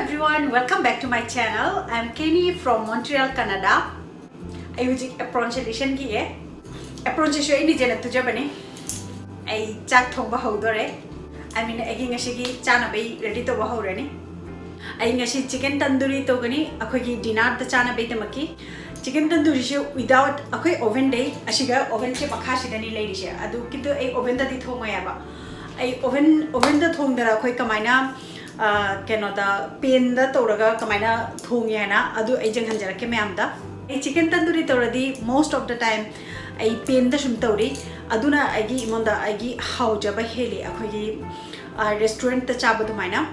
everyone, welcome back to my channel. I'm Canny from Montreal, Canada. I use a pronunciation ki hai. A pronunciation ini jana tuja bani. I chak thong bahau dore. I mean, I think I chana bay ready to bahau reni. I think chicken tanduri to gani. Akogi dinner the chana bay tamaki. Chicken tanduri show without akoi oven day. Ashiga oven che pakashi dani lady she. Adu kinto a oven that it home ayaba. I oven the thong that akoi kamaina. Kenoda pain the toraga kamaina thongyana adu agent hanjara ke meamda a chicken tanduri toradi most of the time I pain the shum tori aduna agi imonda agi how jaba heli akogi restaurant the chabadu maina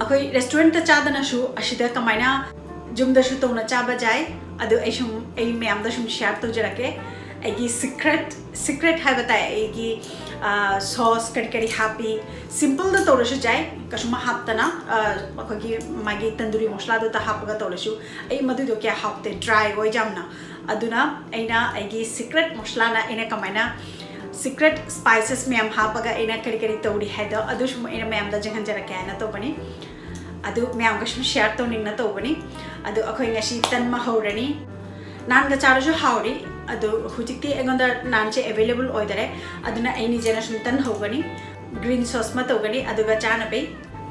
akoi restaurant the chadana shu ashida kamaina jumda shu tona chaba jai adu ai shum ai meamda shum share to jarake agi secret hai bataya agi sauce kari happy simple the torashu jai kasuma haptana akogi magi tanduri masala do ta hapaga torashu ai madu do kya hapte dry oi jamna aduna aina agi secret masala na ina kamaina secret spices me am hapaga ina kari tori heda adu shum ina me am da jahan jara kya na to bani adu me am kashum share to ning na to bani adu akoi ngashi tan ma horani nan ga charaju hauri adu hujikti egonda nanche available oidare aduna aini jena suntan hogani green sauce ma togani aduga chana pe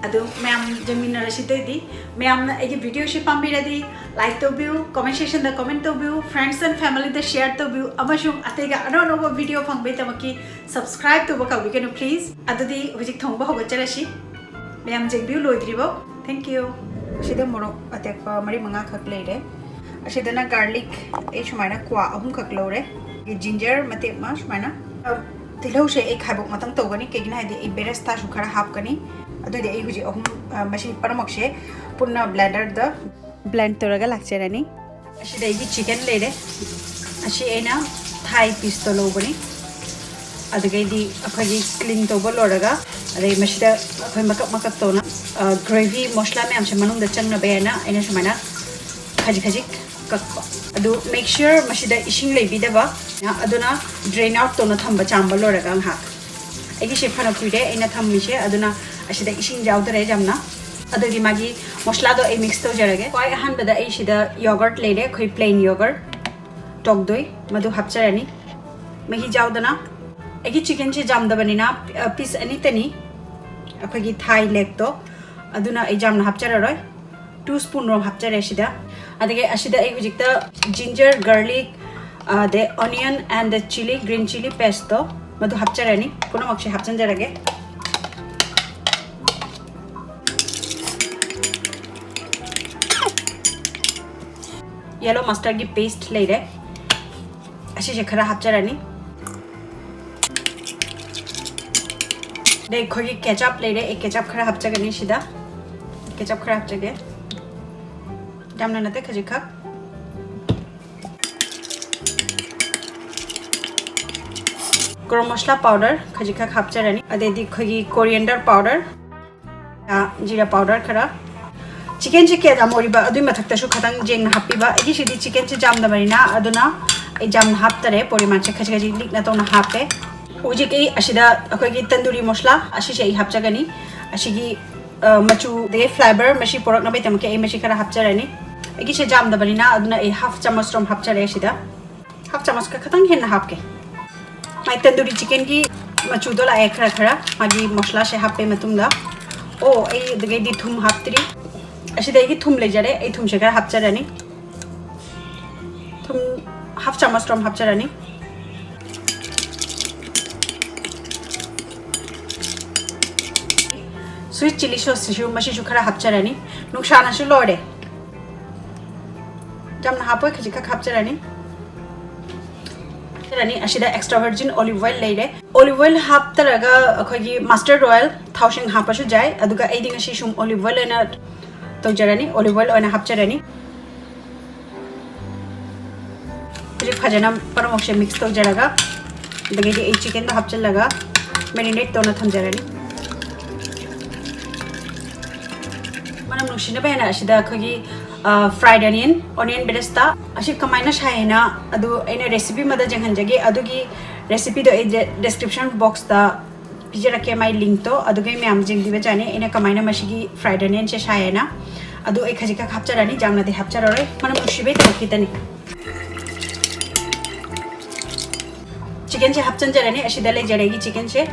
adu ma'am jamina rashidedi ma'am na ege video shi pambiradi like to view comment section da comment to view friends and family da share to view amashum atega another video phangbe tamaki subscribe to boka we can please adudi hujik thongba hogacharashi ma'am jeg view loidribo thank you shida morok atekpa mari manga khak leire ashidana garlic e shumaina kwa ahum khak lore e ginger mate ma shumaina tilau she ek habok matang togani kegina hadi e beresta shu khara hap kani adu de e huji ahum mashi paramak she punna blender da blend toraga lakcherani ashida e chicken lere ashi ena thai piece to lobani adugai di akhagi clean to boloraga ade mashida akhoi makak to na gravy mosla me am she manung da changna bayana ena shumaina khajik kakpa adu make sure mashida ishing leibidaba aduna drain out to na thamba chamba loraga ha agi she phana puide ina thammise aduna ashida ishing jawdare jamna adu di magi mosla do e mix to jarage koi han bada e shida yogurt lere khoi plain yogurt tok doi madu hapcharani mehi jawdana agi chicken che jamda banina piece ani tani akhagi thai leg to aduna e jamna hapchararoi 2 spoon rom hapchare shida adage ashida ek hujikta ginger garlic the onion and the chili green chili paste to madu hapcharani puno makshe hapchan jarage yellow mustard ki paste leire ashi she khara hapcharani de khogi ketchup leire ek ketchup khara hapchagani shida ketchup khara hapchage jamna nate khajika garam masala powder khajika khapcharani ade di khogi coriander powder jeera powder khara chicken che ke amoriba adui mathakta shu khatang jeng na hapiba egi shidi chicken che jamda marina aduna e jam haptare poriman che khaji likna to na hape uji ke ashida akogi tanduri masala ashi che hapchagani ashigi machu de flavor mashi porok na betam ke mashi khara hapcharani egi she jam da barina aduna e half chamas rom hapchare shida half chamas ka khatang hen hap ke mai tanduri chicken ki machu dola e khara magi masala she happe matum da o e de di thum haptri ashida egi thum le jare e thum she khara hapcharani thum half chamas rom hapcharani sweet chili sauce shu mashi shu khara hapcharani nuksana shu lore jamna hapoi khajika hapcharani rani ashida extra virgin olive oil leire olive oil haptaraga akhoi mustard oil thaushing hapashu jai aduga aiding ashi shum olive oil na tojarani olive oil ona hapcharani je khajana paramokshe mix tojaraga dage di chicken da hapchalaga marinate to na thamjarani manam nushina bena ashida khagi fried onion beresta ashi kamaina shaina adu aina recipe mada janghan jage adugi recipe do description box da pijara ke mai link to adugai me am jing diba jane ina kamaina mashigi fried onion che shaina अदु आई खजिका हापचरानी जामना दे हापचरारे मनम उशिबे तमखितनी chicken से हापचन जरानी अशिदा ले जरेगी chicken से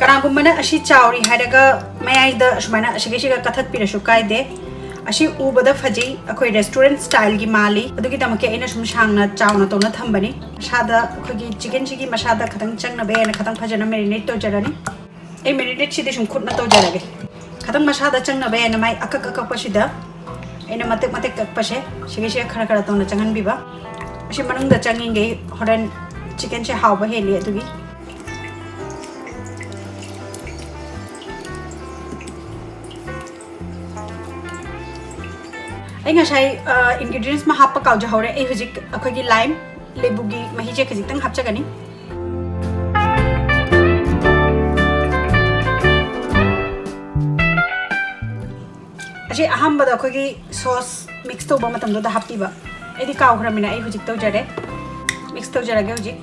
कनागुम्बना अशी चावरी हायरगा मयाइदा अशमाना अशिगेशिगा कथत पिरसु कायदे अशी उबदा fuzzy अखोई restaurant style की माली अदुगी तमके एना सुम सांगना चावना तोना थंबनी मसादा अखोगी चिकन सिगी मसादा खतंग चंगना बेना खतंग फजना मेरिनेट तो जरानी ए मेरिनेट सिदे सुम खुदना तो जरागे खतंग मसादा चंगना बेना माई अकक अकक पसिदा एना मते मते कक पसे सिगेशिगा खरा खरा तोना चंगन बिबा अशी मनुंगदा चंगिंगे होरन चिकन से हावबा heli अदुगी ingredients ma happa kaw ja hore ei hujik akhoi gi lime lebu gi mahi je khajik tang hapcha gani aje aham bada akhoi gi sauce mix to ba matam do da happi ba edi kaw khra mina ei hujik to jare mix to jara ge hujik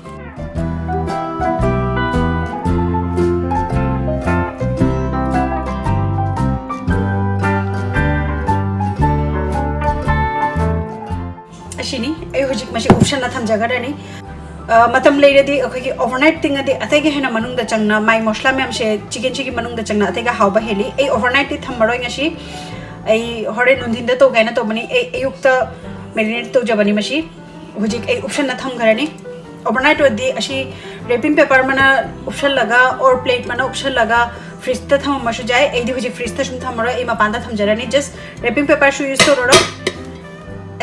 Ashwini ए हुजिक मशी option ना थम जगरनी मतम लेरदी अखोगी overnight तिंगदे अतेगे हेना मनुंग द चंगना माई मसला मैम से chicken चिकी मनुंग द चंगना अतेगा हावबा हेली ए ओवरनाइट ति थमबरोय ngasi ए हरे नुंदिन द तो गायना तो बनी ए युक्त मेरिनेट तो जबनी मशी हुजिक ए ऑप्शन ना थम करनी ओवरनाइट वदी अशी रैपिंग पेपर मना ऑप्शन लगा और प्लेट मना ऑप्शन लगा फ्रिज त थम मशु जाय ए दि हुजिक फ्रिज त सुम थमरो ए मपांदा थम जरनी जस्ट रैपिंग पेपर शु यूज तो रो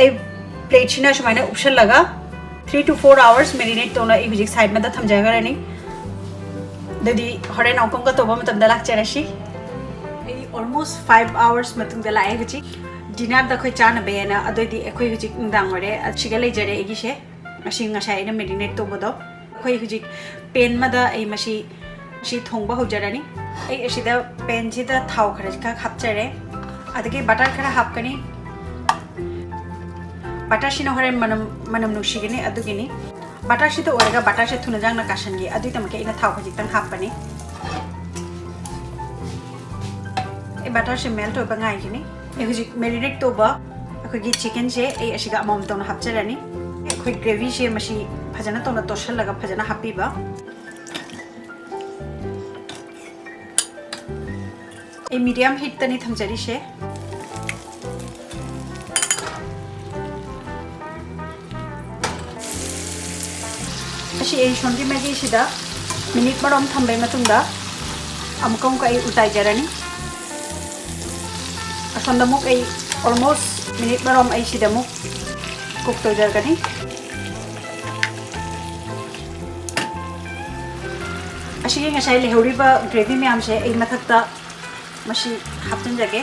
ए प्लेट छिना सुमाइना ऑप्शन लगा 3 to 4 hours मेरिनेट तोना ए हुजिक साइड में द थम जायगा रनी ददी हरे नौकम का तोबा मतम दलाक चरशी ए ऑलमोस्ट 5 hours मतुंग दलाए हुजिक डिनर द खोइ चाना बेना अदोदी एखोइ हुजिक इंदांग रे अचिगा लेजरे एगिसे मशी ngashai na मेरिनेट तोबदो खोइ हुजिक पेन मदा ए मशी शी थोंबा होजरानी ए एसिदा पेन जिदा थाव खरजका हापचरे अदगे बटर खरा हापकनी बटर से हरें मनम मनम नुशीगनी अदुगिनी बटर से तो ओरेगा बटर से थुना जांगना काशनगी अदुई तमके इना थाव खजितंग हापनी ए बटर से मेल्ट होबा गाइगिनी ए हुजिक मेरिनेट तोबा अखोगी चिकन से ए अशिगा अमम तोना हापचरानी ए खोइ ग्रेवी से मशी फजना तोना तोशल लगा फजना हापीबा ए मीडियम हीट तनी थमजरी से अशी ए शोंदी मैगी सिदा मिनिट मरम थंबाय मतुंगा अमकम का ए उताय जरानी असंदमुक ए ऑलमोस्ट मिनिट मरम ए सिदामुक कुक तो जरगनी अशी ngashai lehuriba gravy myam se ए mathakta mashi hapjan jage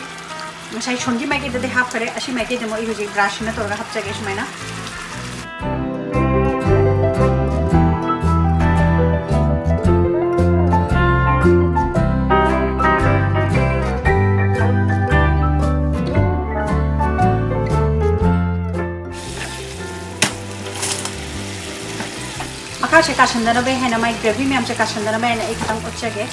ngashai shongi Maggi दे हाफ करे अशी मैगी दमो ए हुजी ब्रश ना तोरगा हाप जगे समायना मका से काशंदना बे है ना माई ग्रेवी में हमसे काशंदना बे ना एक तंग उच्च के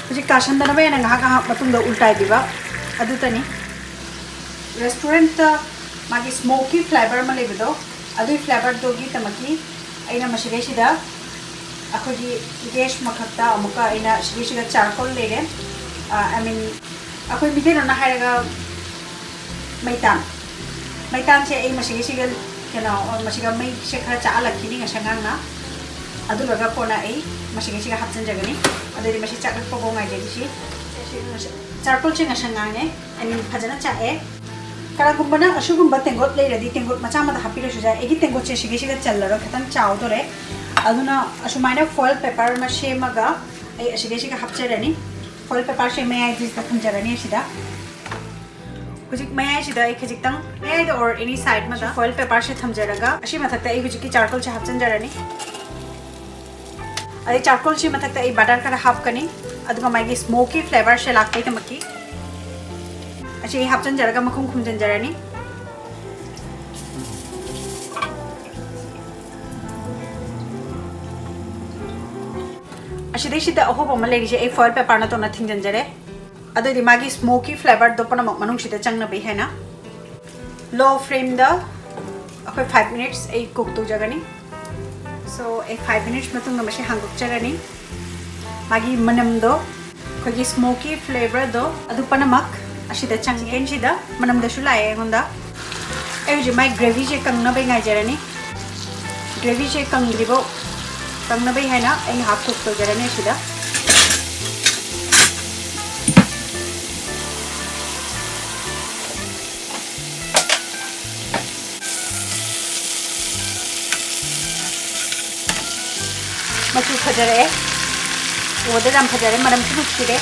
मुझे काशंदना बे ना कहाँ मतुंग द उल्टा दिवा अदुतनी रेस्टोरेंट मागी स्मोकी फ्लेवर में ले बिदो अदुई फ्लेवर दोगी तमकी ऐना मशीगे शिदा अखोगी गैस मखत्ता अमुका ऐना शिगे चारकोल ले रे I mean अखोई मिथे ना हायगा मैतान मैतान से ए मशीगे शिगे केना और मशीगा मै से खरा चा लखिनी ngashanga ना अदु लगा कोना ए मशीगे शिगा हापसन जगनी अदुरी मशी चाक को गोंगाय जेसी चारकोल से ngashanga ने I mean फजना चा ए करागुम्बना अशुगुम्बा तेंगोत ले रदी तेंगोत मचा मदा हापिरो सुजा एगी तेंगोत से शिगे शिगे चलरो खतन चाव दोरे अदुना अशुमाइना फॉइल पेपर मा शेमगा ए शिगे शिगे हापचरनी फॉइल पेपर से मैं आई जिस तक जरनी सिदा कुछ मैं आई सिदा एक खजिक तंग मैं और एनी साइड में फॉइल पेपर से थम जरगा अशी मथकता ए कुछ की चारकोल से हापचन जरनी अरे चारकोल से मथकता ए बटर कर हाफ कनी अदुगा मागी स्मोकी फ्लेवर से लागते तमकी अच्छी हापचन जरगा मखुम खुमजन जरनी असिदे सिदा अहोब अमा लेरिजे ए फॉइल पेपर ना तो ना थिंजनजरे अदोदि मागी स्मोकी फ्लेवर दो पन मनुंग सिदा चंगना बे है ना लो फ्लेम दा अखोय 5 मिनट्स ए कुक तो जगनी सो ए 5 मिनट्स मतुंग नमसे हांगुक जगनी मागी मनम दो खोगी स्मोकी फ्लेवर दो अदु पनमक असिदा चंगेन सिदा मनम दसु लाए होंदा ए जे माई ग्रेवी जे कंगना बे ngai जरनी ग्रेवी जे कंगरिबो कंगना बे है ना ए हाफ कुक तो जरनी सिदा मचु फजरे वो दाम फजरे मनम सुनु सिरे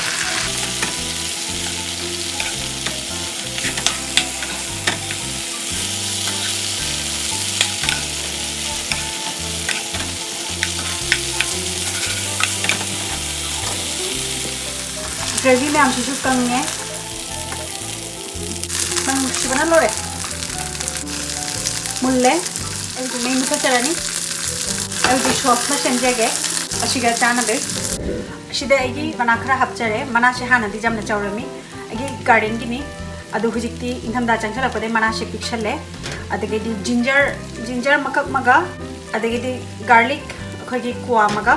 ग्रेवी में आमची सूप कंगे मन शिवना लोरे मुल्ले एवं में मुका चलानी एवं शॉप में संजेगे अशिगा चाना बे अशिदे एगी मनाखरा हपचरे मना से हाना दी जमना चौरमी एगी गार्डन की नी अदु हुजिक्ति इंथम दा चंचला पदे मना से पिक्चरले अदगे दी जिंजर मकक मगा अदगे दी गार्लिक अखोगी कुआ मगा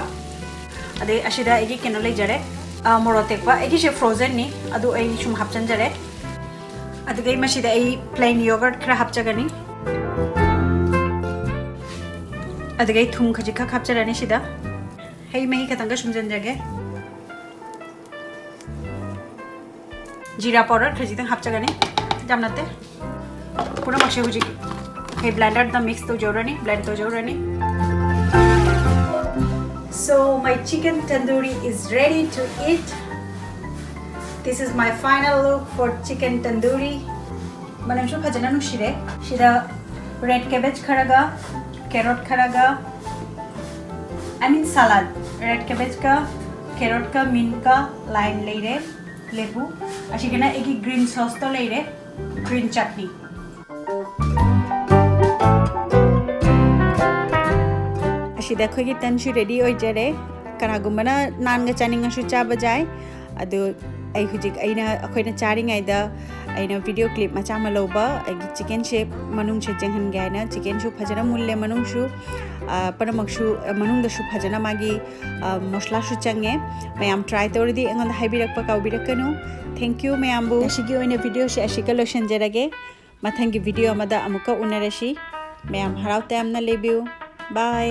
अदे अशिदा एगी केनो ले जरे मोरोटेकवा एगी से फ्रोजन नी अदु ए सुम हपचन जरे अदगे मशिदा ए प्लेन योगर्ट खरा हपचगनी अदगे थुम खजिखा हपचरनी सिदा हे मही खतंगा सुमजन जगे जीरा पाउडर खजितंग हपचगनी जामनाते पूरा मक्से हुजी हे ब्लेंडर द मिक्स तो जोरनी ब्लेंड तो जोरनी So my chicken tandoori is ready to eat. This is my final look for chicken tandoori. Manam shu phajana nu shire. Shida red cabbage kharaga, carrot kharaga. I mean salad. Red cabbage ka, carrot ka, mint ka, lime leire, lebu. Ashigana egi green sauce to leire, green chutney. देखो कि तनशु ready हो जरे कनागुमना नानगा चानिंगसु चाबा जाय अदु आई हुजिक आइना अखोइना चारिङाइदा आइना video clip मचा मा लौबा आइगी चिकन शेप मनुंग से जंगन गायना चिकन सु फजना मुल्ले मनुंगसु परमक्सु मनुंगदसु फजना मागी मसला सु चंगे मयाम ट्राई तोरदी एंगन हाइबिरकपा काउबिरकनु थैंक यू मयामबु अशिगी ओइना वीडियो से अशिका लोशन जरगे मथंगी वीडियो अमदा अमुका उनरशी मयाम हराव तैमना लेबिउ बाय